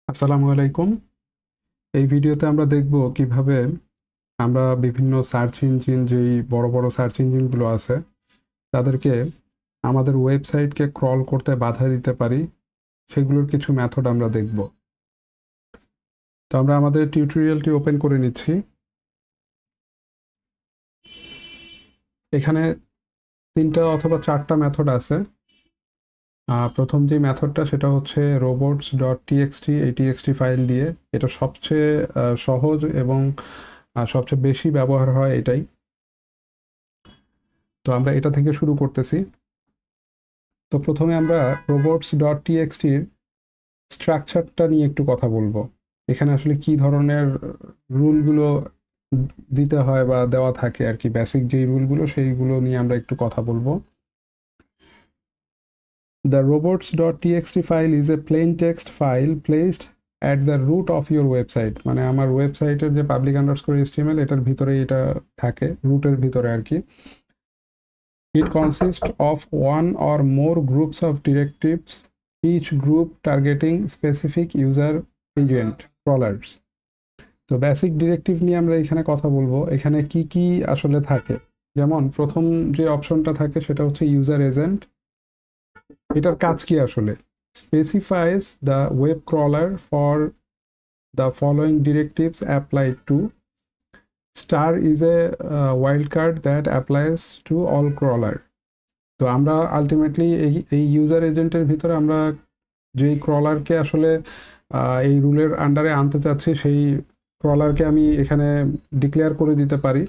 আসসালামু আলাইকুম। এই ভিডিওতে আমরা দেখব কিভাবে আমরা বিভিন্ন সার্চ ইঞ্জিন, যেই বড় বড় সার্চ ইঞ্জিনগুলো আছে, তাদেরকে আমাদের ওয়েবসাইটকে ক্রল করতে বাধা দিতে পারি। সেগুলোর কিছু মেথড আমরা দেখব। তো আমরা আমাদের টিউটোরিয়ালটি ওপেন করে নিচ্ছি। এখানে 3টা অথবা 4টা মেথড আছে। প্রথম যে মেথডটা সেটা হচ্ছে robots.txt, এই টিএক্সটি ফাইল দিয়ে। এটা সবচেয়ে সহজ এবং সবচেয়ে বেশি ব্যবহার হয় এটাই। তো আমরা এটা থেকে শুরু করতেছি। তো প্রথমে আমরা robots.txt-র স্ট্রাকচারটা নিয়ে একটু কথা বলবো। এখানে আসলে কি ধরনের রুলগুলো দিতে হয় বা দেওয়া থাকে আর কি, বেসিক যেই রুলগুলো সেইগুলো নিয়ে আমরা একটু কথা বলবো। The robots.txt file is a plain text file placed at the root of your website। মানে আমার ওয়েবসাইটের যে public_html এটার ভিতরে এটা থাকে, রুটের ভিতরে আর কি। It consists of one or more groups of directives, each group targeting specific user agent crawlers। তো বেসিক ডিরেক্টিভ নিয়ে আমরা এখানে কথা বলবো। এখানে কি কি আসলে থাকে, যেমন প্রথম যে অপশনটা থাকে সেটা হচ্ছে ইউজার এজেন্ট। এটার কাজ কি আসলে? Specifies the web crawler for the following directives applied to. Star is a wild card that applies to all crawler. তো আমরা আলটিমেটলি এই ইউজার এজেন্টের ভিতরে আমরা যেই ক্রলারকে আসলে এই রুলের আন্ডারে আনতে চাচ্ছি সেই ক্রলারকে আমি এখানে ডিক্লেয়ার করে দিতে পারি।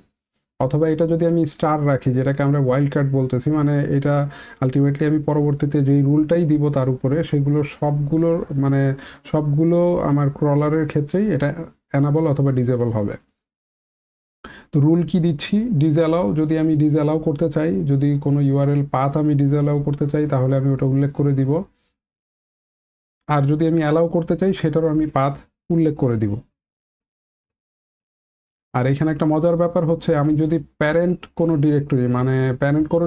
অথবা এটা যদি আমি স্টার রাখি, যেটাকে আমরা ওয়াইল্ড কার্ড বলতেছি, মানে এটা আলটিমেটলি আমি পরবর্তীতে যেই রুলটাই দিব তার উপরে সেগুলো সবগুলো আমার ক্রলারের ক্ষেত্রেই এটা অ্যানাবল অথবা ডিজেবল হবে। তো রুল কি দিচ্ছি? ডিসঅ্যালাউ, যদি আমি ডিসঅ্যালাউ করতে চাই, যদি কোনো ইউআরএল পাথ আমি ডিসঅ্যালাউ করতে চাই তাহলে আমি ওটা উল্লেখ করে দিব। আর যদি আমি অ্যালাউ করতে চাই সেটারও আমি পাথ উল্লেখ করে দিব। আর এখানে একটা মজার ব্যাপার হচ্ছে, আমি যদি প্যারেন্ট কোনো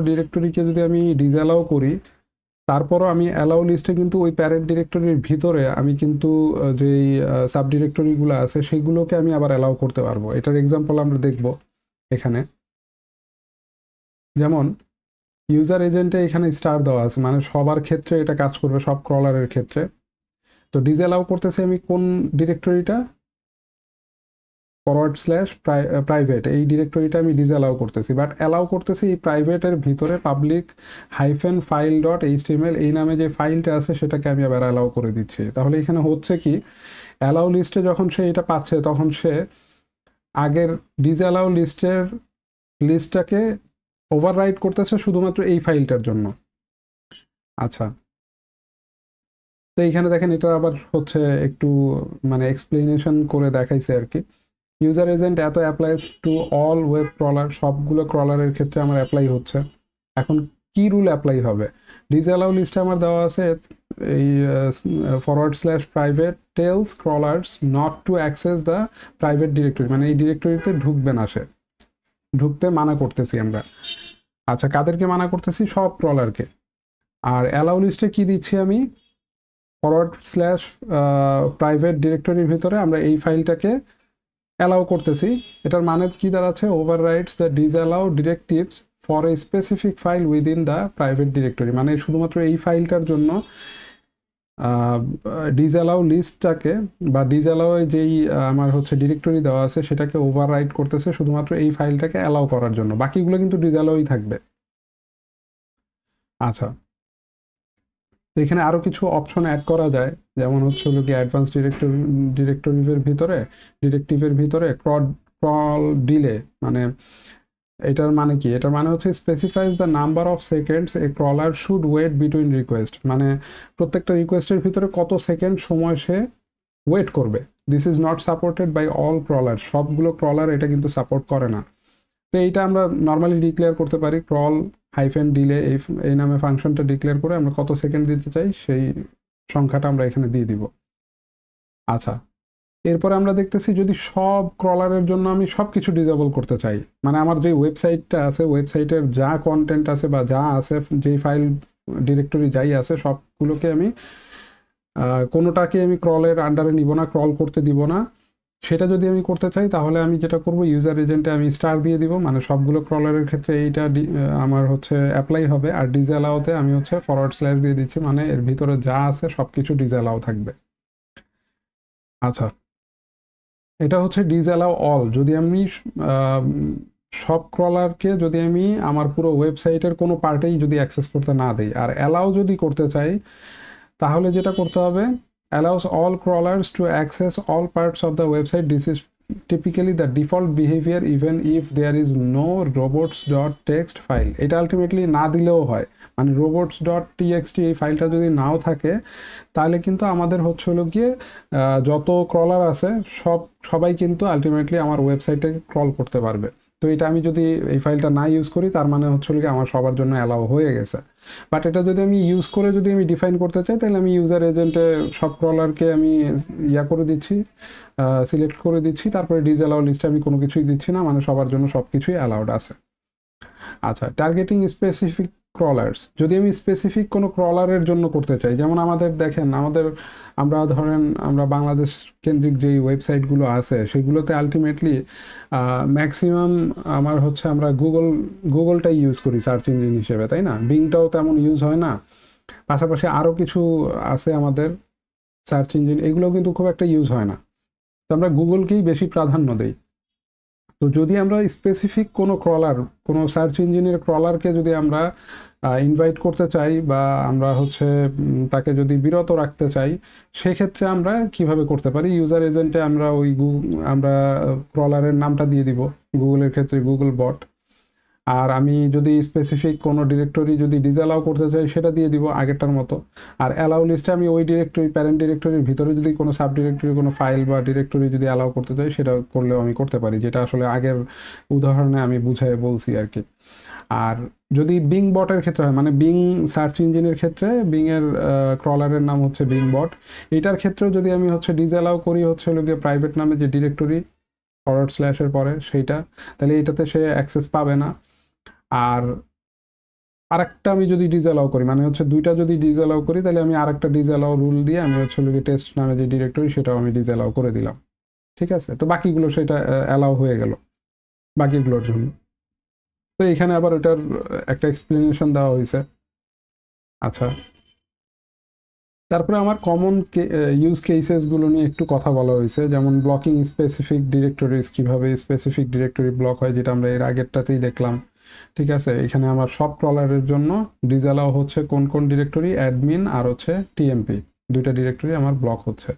ডিরেক্টরিকে যদি আমি ডিসঅ্যালাউ করি, তারপরও আমি অ্যালাউ লিস্টে কিন্তু ওই প্যারেন্ট ডিরেক্টরির ভিতরে আমি কিন্তু যেই সাব ডিরেক্টরিগুলো আছে সেগুলোকে আমি আবার অ্যালাউ করতে পারবো। এটার এক্সাম্পল আমরা দেখব এখানে। যেমন ইউজার এজেন্টে এখানে স্টার দেওয়া আছে, মানে সবার ক্ষেত্রে এটা কাজ করবে, সব ক্রলারের ক্ষেত্রে। তো ডিসঅ্যালাউ করতেছি আমি কোন ডিরেক্টরিটা? /প্রাইভেট, এই ডিরেক্টরিটা আমি ডিসঅ্যালাউ করতেছি, বাট অ্যালাউ করতেছি এই প্রাইভেটের ভিতরে public-file.html এই নামে যে ফাইলটা আছে সেটাকে আমি আবার অ্যালাউ করে দিচ্ছি। তাহলে এখানে হচ্ছে কি, অ্যালাউ লিস্টে যখন সে এটা পাচ্ছে তখন সে আগের ডিসঅ্যালাউ লিস্টটাকে ওভাররাইট করতেছে শুধুমাত্র এই ফাইলটার জন্য। আচ্ছা, তো এইখানে দেখেন এটা আবার হচ্ছে একটু মানে এক্সপ্লেনেশন করে দেখাইছে আর কি। ইউজার এজেন্ট এত applies to all web crawler, সবগুলো ক্রলারের ক্ষেত্রে আমার অ্যাপ্লাই হচ্ছে। এখন কি রুল অ্যাপ্লাই হবে? ডিসঅ্যালাউ লিস্টে আমার দেওয়া আছে এই /private tells crawlers not to access the private directory, মানে এই ডিরেক্টরিতে ঢুকবে না, সে ঢুকতে মানা করতেছি আমরা। আচ্ছা, কাদেরকে মানা করতেছি? সব ক্রলারকে। আর অ্যালাউ লিস্টে কি দিচ্ছি আমি? /private ডিরেক্টরির ভিতরে আমরা এই ফাইলটাকে অ্যালাউ করতেছি। এটার মানে কি দাঁড়াচ্ছে? Overrides the disallow directives for a specific file within the private directory, মানে শুধুমাত্র এই ফাইলটার জন্য ডিসঅ্যালাউ লিস্টটাকে বা ডিসঅ্যালাউ যেই আমার হচ্ছে ডিরেক্টরি দেওয়া আছে সেটাকে ওভাররাইট করতেছে শুধুমাত্র এই ফাইলটাকে অ্যালাউ করার জন্য, বাকিগুলো কিন্তু ডিসঅ্যালাউই থাকবে। আচ্ছা, তো এখানে আরও কিছু অপশন অ্যাড করা যায়, যেমন হচ্ছে হলো কি অ্যাডভান্স ডিরেক্টিভের ভিতরে ক্রল ডিলে, মানে এটার মানে কি? এটার মানে হচ্ছে specifies the number of seconds a crawler should wait between request, মানে প্রত্যেকটা রিকোয়েস্টের ভিতরে কত সেকেন্ড সময় সে ওয়েট করবে। This is not supported by all crawler, সবগুলো ক্রলার এটা কিন্তু সাপোর্ট করে না। তো এইটা আমরা নর্মালি ডিক্লেয়ার করতে পারি, ক্রল-ডিলে এই নামে ফাংশনটা ডিক্লেয়ার করে আমরা কত সেকেন্ড দিতে চাই সেই সংখ্যাটা আমরা এখানে দিয়ে দিব। আচ্ছা, এরপরে আমরা দেখতেছি যদি সব ক্রলারের জন্য আমি সব কিছু ডিসেবল করতে চাই, মানে আমার যে ওয়েবসাইটটা আছে, ওয়েবসাইটের যা কন্টেন্ট আছে বা যা আছে, যেই ফাইল ডিরেক্টরি যাই আছে সবগুলোকে আমি কোনোটাকে আমি ক্রলের আন্ডারে নিব না, ক্রল করতে দিব না। সেটা যদি আমি করতে চাই তাহলে আমি যেটা করব, ইউজার এজেন্টে আমি স্টার দিয়ে দিব, মানে সবগুলো ক্রলারের ক্ষেত্রে এইটা আমার হচ্ছে অ্যাপ্লাই হবে। আর ডিসঅ্যালাউতে আমি হচ্ছে ফরওয়ার্ড স্ল্যাশ দিয়ে দিচ্ছি, মানে এর ভিতরে যা আছে সব কিছু ডিসঅ্যালাউ থাকবে। আচ্ছা, এটা হচ্ছে ডিসঅ্যালাউ অল। যদি আমি সব ক্রলারকে যদি আমি আমার পুরো ওয়েবসাইটের কোনো পার্টেই যদি অ্যাক্সেস করতে না দিই, আর অ্যালাউ যদি করতে চাই তাহলে যেটা করতে হবে, allows all crawlers to access all parts of the website. This is typically the default behavior even if there is no robots.txt file. এটা আলটিমেটলি না দিলেও হয়, মানে robots.txt এই ফাইলটা যদি নাও থাকে তাহলে কিন্তু আমাদের হচ্ছে হলো গিয়ে যত ক্রলার আছে সবাই কিন্তু আলটিমেটলি আমার ওয়েবসাইটে ক্রল করতে পারবে। তো এটা আমি যদি এই ফাইলটা না ইউজ করি তার মানে হচ্ছে কি আমার সবার জন্য অ্যালাউ হয়ে গেছে। বাট এটা যদি আমি ইউজ করে যদি আমি ডিফাইন করতে চাই তাহলে আমি ইউজার এজেন্টে সব ক্রলারকে আমি করে দিচ্ছি, সিলেক্ট করে দিচ্ছি, তারপরে ডিসঅ্যালাউ লিস্টে আমি কোনো কিছুই দিচ্ছি না, মানে সবার জন্য সব কিছুই অ্যালাউড আছে। আচ্ছা, টার্গেটিং স্পেসিফিক ক্রলার্স। যদি আমি স্পেসিফিক কোনো ক্রলারের জন্য করতে চাই, যেমন আমাদের দেখেন আমরা ধরেন আমরা বাংলাদেশ কেন্দ্রিক যেই ওয়েবসাইটগুলো আছে সেগুলোতে আলটিমেটলি ম্যাক্সিমাম আমার হচ্ছে আমরা গুগলটাই ইউজ করি সার্চ ইঞ্জিন হিসেবে, তাই না? বিংটাও তেমন ইউজ হয় না। পাশাপাশি আরও কিছু আছে আমাদের সার্চ ইঞ্জিন, এগুলো কিন্তু খুব একটা ইউজ হয় না, তো আমরা গুগলকেই বেশি প্রাধান্য দিই। তো যদি আমরা স্পেসিফিক কোনো কোনো সার্চ ইঞ্জিনের ক্রলারকে যদি আমরা ইনভাইট করতে চাই বা আমরা হচ্ছে তাকে যদি বিরত রাখতে চাই, সেক্ষেত্রে আমরা কিভাবে করতে পারি? ইউজার এজেন্টে আমরা আমরা ক্রলারের নামটা দিয়ে দিব, গুগলের ক্ষেত্রে গুগল বট। আর আমি যদি স্পেসিফিক কোনো ডিরেক্টরি যদি ডিসঅ্যালাউ করতে চাই সেটা দিয়ে দিব আগেরটার মতো। আর অ্যালাউ লিস্টে আমি ওই প্যারেন্ট ডিরেক্টরির ভিতরে যদি কোনো সাব ডিরেক্টরি কোনো ফাইল বা ডিরেক্টরি যদি অ্যালাউ করতে চাই সেটা করলেও আমি করতে পারি, যেটা আসলে আগের উদাহরণে আমি বুঝাই বলছি আর কি। আর যদি বিং বটের ক্ষেত্রে হয়, মানে বিং সার্চ ইঞ্জিনের ক্ষেত্রে বিংয়ের ক্রলারের নাম হচ্ছে বিং বট, এটার ক্ষেত্রেও যদি আমি হচ্ছে ডিসঅ্যালাউ করি হচ্ছে গিয়ে প্রাইভেট নামে যে ডিরেক্টরি ফরওয়ার্ড স্ল্যাশের পরে সেইটা, তাহলে এটাতে সে অ্যাক্সেস পাবে না। আর আরেকটা আমি যদি ডিসঅ্যালাউ করি, মানে হচ্ছে দুইটা যদি ডিসঅ্যালাউ করি তাহলে আমি আরেকটা ডিসঅ্যালাউ রুল দিয়ে আমি হচ্ছে টেস্ট নামে যে ডিরেক্টরি সেটাও আমি ডিসঅ্যালাউ করে দিলাম, ঠিক আছে? তো বাকিগুলো সেটা অ্যালাউ হয়ে গেল বাকিগুলোর জন্য। তো এখানে আবার এটার একটা এক্সপ্লেনেশন দেওয়া হয়েছে। আচ্ছা, তারপরে আমার কমন ইউজ কেসেসগুলো নিয়ে একটু কথা বলা হয়েছে, যেমন ব্লকিং স্পেসিফিক ডিরেক্টরিজ, কীভাবে স্পেসিফিক ডিরেক্টরি ব্লক হয়, যেটা আমরা এর আগেরটাতেই দেখলাম, ঠিক আছে? এখানে আমার সব ক্রলারের জন্য ডিসঅ্যালাউ হচ্ছে কোন কোন ডিরেক্টরি, অ্যাডমিন আর হচ্ছে টিএমপি, দুইটা ডিরেক্টরি আমার ব্লক হচ্ছে।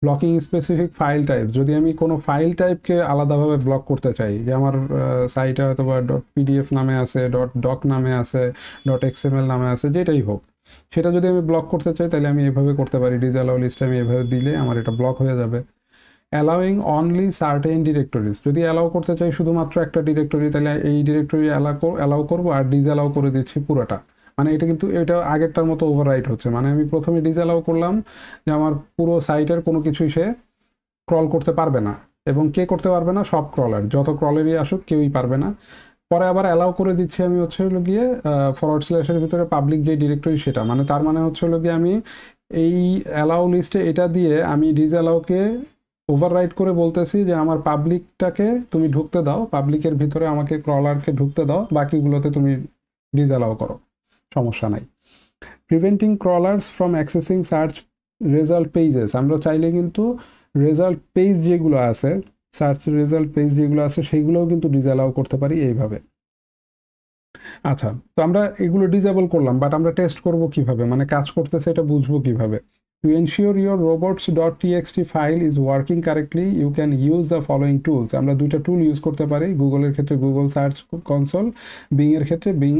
ব্লকিং স্পেসিফিক ফাইল টাইপ, যদি আমি কোনো ফাইল টাইপকে আলাদাভাবে ব্লক করতে চাই, যে আমার সাইটে হয়তো বা .pdf নামে আছে, .doc নামে আছে, .xml নামে আছে, যেটাই হোক, সেটা যদি আমি ব্লক করতে চাই তাহলে আমি এভাবে করতে পারি। ডিসঅ্যালাউ লিস্টে আমি এভাবে দিলে আমার এটা ব্লক হয়ে যাবে। অ্যালাউইং অনলি সার্টেন ডিরেক্টরিজ, যদি অ্যালাউ করতে চাই শুধুমাত্র একটা ডিরেক্টরি তাহলে এই ডিরেক্টরি অ্যালাউ করবো আর ডিসঅ্যালাউ করে দিচ্ছি পুরোটা, মানে এটা কিন্তু এটা আগেরটার মতো ওভাররাইট হচ্ছে, মানে আমি প্রথমে ডিসঅ্যালাউ করলাম যে আমার পুরো সাইটের কোনো কিছুই সে ক্রল করতে পারবে না, এবং কে করতে পারবে না? সব ক্রলার, যত ক্রলেরই আসুক কেউই পারবে না। পরে আবার অ্যালাউ করে দিচ্ছি আমি হচ্ছে হলো গিয়ে ফরওয়ার্ড স্ল্যাশের ভিতরে পাবলিক যে ডিরেক্টরি সেটা, মানে তার মানে হচ্ছে হলো গিয়ে আমি এই অ্যালাউ লিস্টে এটা দিয়ে আমি ডিসঅ্যালাউকে ওভাররাইট করে বলতেছি যে আমার পাবলিকটাকে তুমি ঢুকতে দাও, পাবলিকের ভিতরে আমাকে ক্রলারকে ঢুকতে দাও, বাকিগুলোতে তুমি ডিসঅ্যালাউ করো, সমস্যা নাই। Preventing crawlers from accessing search result pages, আমরা চাইলে কিন্তু রেজাল্ট পেজ যেগুলো আছে, সার্চ রেজাল্ট পেজ যেগুলো আছে সেইগুলোও কিন্তু ডিসঅ্যালাউ করতে পারি এইভাবে। আচ্ছা, তো আমরা এগুলো ডিসেবল করলাম, বাট আমরা টেস্ট করব কিভাবে, মানে কাজ করতেছে এটা বুঝবো কিভাবে? To ensure your robots.txt file is working correctly, you can use the following tools. আমরা দুইটা টুল ইউজ করতে পারি, গুগলের ক্ষেত্রে গুগল সার্চ কনসোল, বিং এর ক্ষেত্রে বিং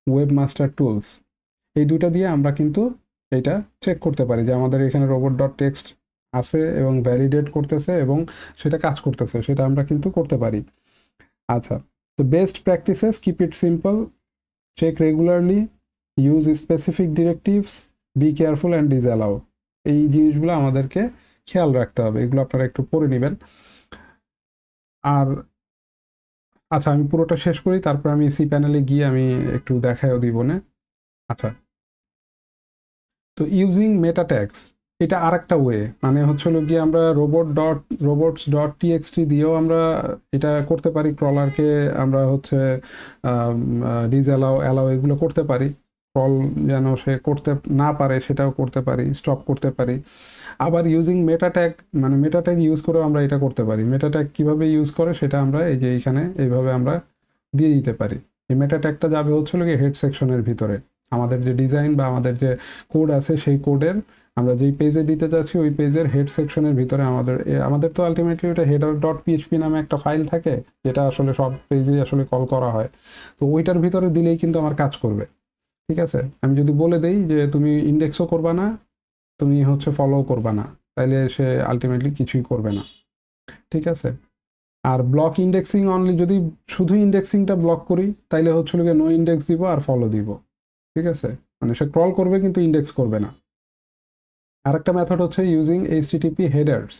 ওয়েবমাস্টার টুলস। এই দুইটা দিয়ে আমরা কিন্তু এটা চেক করতে পারি যে আমাদের এখানে robot.txt আছে এবং ভ্যালিডেট করতেছে এবং সেটা কাজ করতেছে, সেটা আমরা কিন্তু করতে পারি। আচ্ছা, তো best practices, keep it simple, check regularly, use specific directives, be careful and disallow. এই জিনিসগুলো আমাদেরকে খেয়াল রাখতে হবে, এগুলো আপনারা একটু পড়ে নেবেন। আর আচ্ছা, আমি পুরোটা শেষ করি, তারপর আমি সি প্যানেলে গিয়ে আমি একটু দেখাইও দিব না। আচ্ছা, তো ইউজিং মেটা ট্যাগস, এটা আরেকটা ওয়ে, মানে হচ্ছে হলো গিয়ে আমরা robots ডট টিএক্সটি দিয়েও আমরা এটা করতে পারি, ক্রলারকে আমরা হচ্ছে অ্যালাউ এগুলো করতে পারি, ক্রল যেন সে করতে না পারে সেটাও করতে পারি, স্টপ করতে পারি। আবার ইউজিং মেটা ট্যাগ, মানে মেটা ট্যাগ ইউজ করেও আমরা এটা করতে পারি। মেটা ট্যাগ কীভাবে ইউজ করে সেটা আমরা এই যে এইখানে এইভাবে আমরা দিয়ে দিতে পারি। এই মেটা ট্যাগটা যাবে হচ্ছিল কি হেড সেকশনের ভিতরে, আমাদের যে ডিজাইন বা আমাদের যে কোড আছে সেই কোডের আমরা যেই পেজে দিতে চাচ্ছি ওই পেজের হেড সেকশনের ভিতরে আমাদের তো আলটিমেটলি ওটা হেডার ডট পিএইচপি নামে একটা ফাইল থাকে, যেটা আসলে সব পেজেই আসলে কল করা হয়। তো ওইটার ভিতরে দিলেই কিন্তু আমার কাজ করবে। ঠিক আছে, আমি যদি বলে দেই যে তুমি ইন্ডেক্সও করবা না, তুমি হচ্ছে ফলো করবা না, তাইলে সে আলটিমেটলি কিছুই করবে না। ঠিক আছে, আর ব্লক ইন্ডেক্সিং অনলি, যদি শুধু ইন্ডেক্সিংটা ব্লক করি তাইলে হচ্ছে নো ইন্ডেক্স দিব আর ফলো দিব। ঠিক আছে, মানে সে ক্রল করবে কিন্তু ইন্ডেক্স করবে না। আরেকটা মেথড হচ্ছে ইউজিং এইচটিটিপি হেডার্স।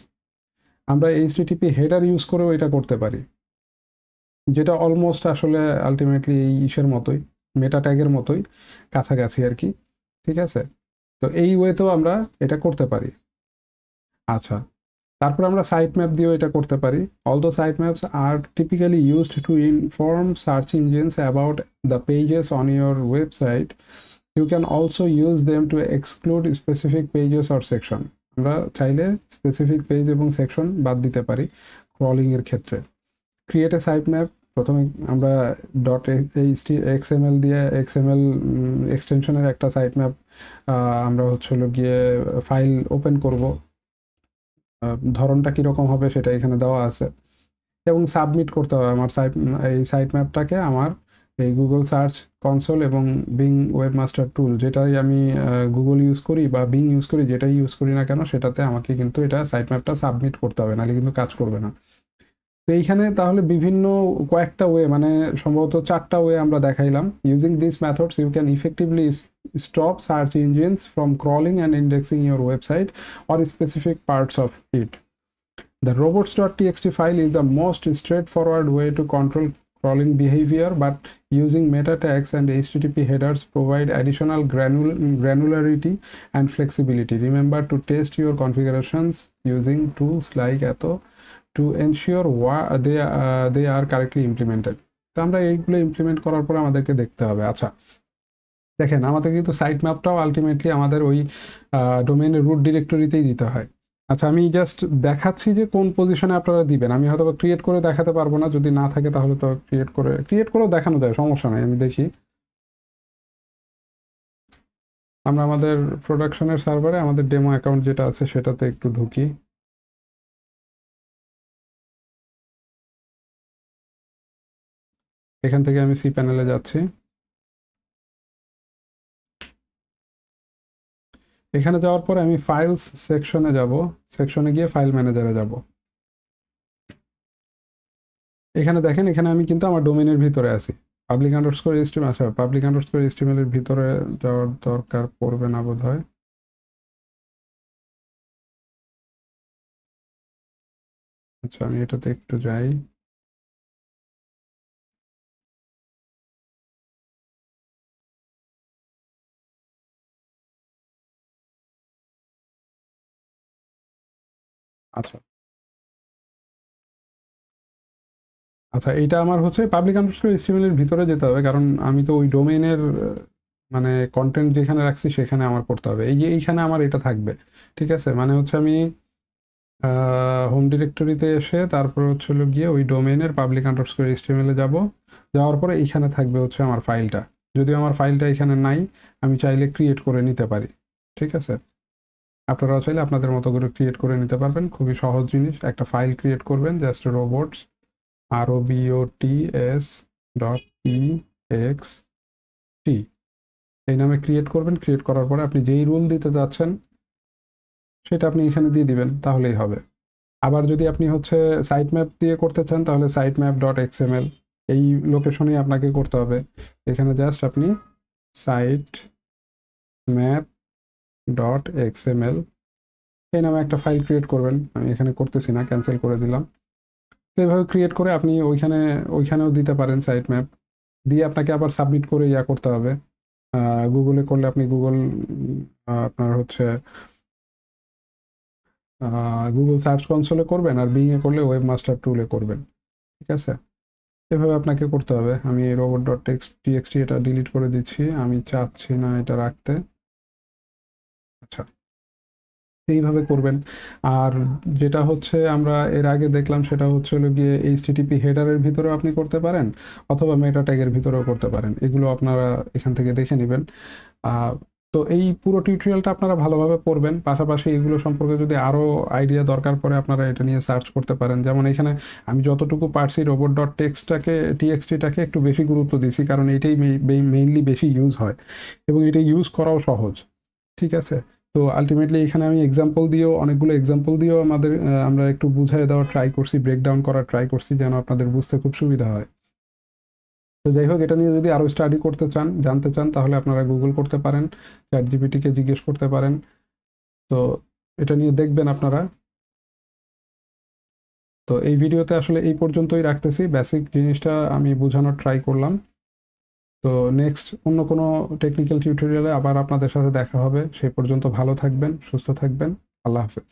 আমরা এইচটিটিপি হেডার ইউজ করেও এটা করতে পারি, যেটা অলমোস্ট আসলে আলটিমেটলি এই ইসের মতোই, মেটা ট্যাগের মতোই কাছাকাছি আর কি। ঠিক আছে, তো এই ওয়েতেও আমরা এটা করতে পারি। আচ্ছা, তারপর আমরা সাইট ম্যাপ দিয়েও এটা করতে পারি। Although site maps are typically used to inform search engines about the pages on your website, you can also use them to exclude specific pages or section. আমরা চাইলে স্পেসিফিক পেজ এবং section বাদ দিতে পারি ক্রলিংয়ের ক্ষেত্রে। ক্রিয়েট এ সাইট ম্যাপ, প্রথমে আমরা dot XML দিয়ে এক্সএমএল এক্সটেনশনের একটা সাইট ম্যাপ আমরা হচ্ছে হলো গিয়ে ফাইল ওপেন করব, ধরনটা কীরকম হবে সেটা এখানে দেওয়া আছে, এবং সাবমিট করতে হবে আমার এই সাইট ম্যাপটাকে আমার এই গুগল সার্চ কনসোল এবং বিং ওয়েবমাস্টার টুল, যেটাই আমি গুগল ইউজ করি বা বিং ইউজ করি, যেটাই ইউজ করি না কেন সেটাতে আমাকে কিন্তু এটা সাইট ম্যাপটা সাবমিট করতে হবে, নাহলে কিন্তু কাজ করবে না। তো এইখানে তাহলে বিভিন্ন কয়েকটা ওয়ে, মানে সম্ভবত 4টা ওয়ে আমরা দেখাইলাম। Using this methods you can effectively stop search engines from crawling and indexing your website or specific parts of it. The robots.txt file is the most straightforward way to control crawling behavior, but using meta tags and HTTP headers provide additional granularity and flexibility. Remember to test your configurations using tools like Atho to ensure they are correctly implemented. তো আমরা এইগুলো implement করার পর আমাদেরকে দেখতে হবে। আচ্ছা দেখেন, আমাদের কিন্তু সাইট ম্যাপটাও আলটিমেটলি আমাদের ওই ডোমেনের রুট ডিরেক্টরিতেই দিতে হয়। আচ্ছা, আমি জাস্ট দেখাচ্ছি যে কোন পজিশনে আপনারা দিবেন। আমি হয়তো ক্রিয়েট করে দেখাতে পারবো না, যদি না থাকে তাহলে তো ক্রিয়েট করেও দেখানো যায়, সমস্যা নাই। আমি দেখি, আমরা আমাদের প্রোডাকশনের সার্ভারে আমাদের ডেমো অ্যাকাউন্ট যেটা আছে সেটাতে একটু ঢুকি। এখান থেকে আমি সি প্যানেলে যাচ্ছি। এখানে যাওয়ার পরে আমি ফাইলস সেকশনে যাব, সেকশনে গিয়ে ফাইল ম্যানেজারে যাব। এখানে দেখেন, এখানে আমি কিন্তু আমার ডোমেনের ভিতরে আছি, পাবলিক আন্ডারস্কোর এইচটিএমএল। আচ্ছা, পাবলিক আন্ডারস্কোর এইচটিএমএল এর ভিতরে যাওয়ার দরকার পড়বে না বোধহয়। আচ্ছা, আমি এটাতে একটু যাই। আচ্ছা আচ্ছা, এইটা আমার হচ্ছে পাবলিক আন্ডারস্কোর এইচটিএমএল এর ভিতরে যেতে হবে, কারণ আমি তো ওই ডোমেইনের মানে কন্টেন্ট যেখানে রাখছি সেখানে আমার করতে হবে। এই যে এইখানে আমার এটা থাকবে। ঠিক আছে, মানে হচ্ছে আমি হোম ডিরেক্টরিতে এসে তারপরে হচ্ছে হলো গিয়ে ওই ডোমেইনের পাবলিক আন্ডারস্কোর এইচটিএমএল এ যাব। যাওয়ার পরে এইখানে থাকবে হচ্ছে আমার ফাইলটা। যদিও আমার ফাইলটা এখানে নাই, আমি চাইলে ক্রিয়েট করে নিতে পারি। ঠিক আছে, আপনারাও চাইলে আপনাদের মতো করে ক্রিয়েট করে নিতে পারবেন। খুবই সহজ জিনিস, একটা ফাইল ক্রিয়েট করবেন, just robots ROBOTS dot txt এই নামে ক্রিয়েট করবেন। ক্রিয়েট করার পরে আপনি যেই রুল দিতে যাচ্ছেন সেটা আপনি এখানে দিয়ে দিবেন, তাহলেই হবে। আবার যদি আপনি হচ্ছে সাইট ম্যাপ দিয়ে করতে চান তাহলে সাইট ম্যাপ ডট এক্সএমএল এই লোকেশনেই আপনাকে করতে হবে। এখানে জাস্ট আপনি সাইট ম্যাপ ডট এক্সএমএল এই নামে একটা ফাইল ক্রিয়েট করবেন। আমি এখানে করতেছি না, ক্যান্সেল করে দিলাম। তো এইভাবে ক্রিয়েট করে আপনি ওইখানেও দিতে পারেন সাইট ম্যাপ দিয়ে। আপনাকে আবার সাবমিট করে করতে হবে। গুগলে করলে আপনি গুগল আপনার হচ্ছে গুগল সার্চ কনসোলে করবেন, আর বিংয়ে করলে ওয়েব মাস্টার টুলে করবেন। ঠিক আছে, এভাবে আপনাকে করতে হবে। আমি রোবট ডট টিএক্সটি এটা ডিলিট করে দিচ্ছি, আমি চাচ্ছি না এটা রাখতে। আচ্ছা, এইভাবে করবেন। আর যেটা হচ্ছে আমরা এর আগে দেখলাম সেটা হচ্ছে হলো গিয়ে এইচটিটিপি হেডারের ভিতরেও আপনি করতে পারেন, অথবা মেটা ট্যাগের ভিতরেও করতে পারেন। এগুলো আপনারা এখান থেকে দেখে নেবেন। তো এই পুরো টিউটোরিয়ালটা আপনারা ভালোভাবে পড়বেন, পাশাপাশি এগুলো সম্পর্কে যদি আরও আইডিয়া দরকার পড়ে আপনারা এটা নিয়ে সার্চ করতে পারেন। যেমন এখানে আমি যতটুকু পারছি রোবট ডট টিএক্সটিটাকে একটু বেশি গুরুত্ব দিছি, কারণ এটাই মেইনলি বেশি ইউজ হয় এবং এটা ইউজ করাও সহজ। ঠিক আছে, তো আলটিমেটলি এখানে আমি অনেকগুলো এক্সাম্পল দিয়েও আমরা একটু বুঝিয়ে দেওয়ার ট্রাই করছি, ব্রেকডাউন করার ট্রাই করছি, যেন আপনাদের বুঝতে খুব সুবিধা হয়। তো যাই হোক, এটা নিয়ে যদি আরও স্টাডি করতে চান, জানতে চান, তাহলে আপনারা গুগল করতে পারেন, চ্যাট জিপিটিকে জিজ্ঞেস করতে পারেন। তো এটা নিয়ে দেখবেন আপনারা। তো এই ভিডিওতে আসলে এই পর্যন্তই রাখতেছি, বেসিক জিনিসটা আমি বোঝানোর ট্রাই করলাম। তো নেক্সট অন্য কোনো টেকনিক্যাল টিউটোরিয়ালে আবার আপনাদের সাথে দেখা হবে। সেই পর্যন্ত ভালো থাকবেন, সুস্থ থাকবেন। আল্লাহ হাফেজ।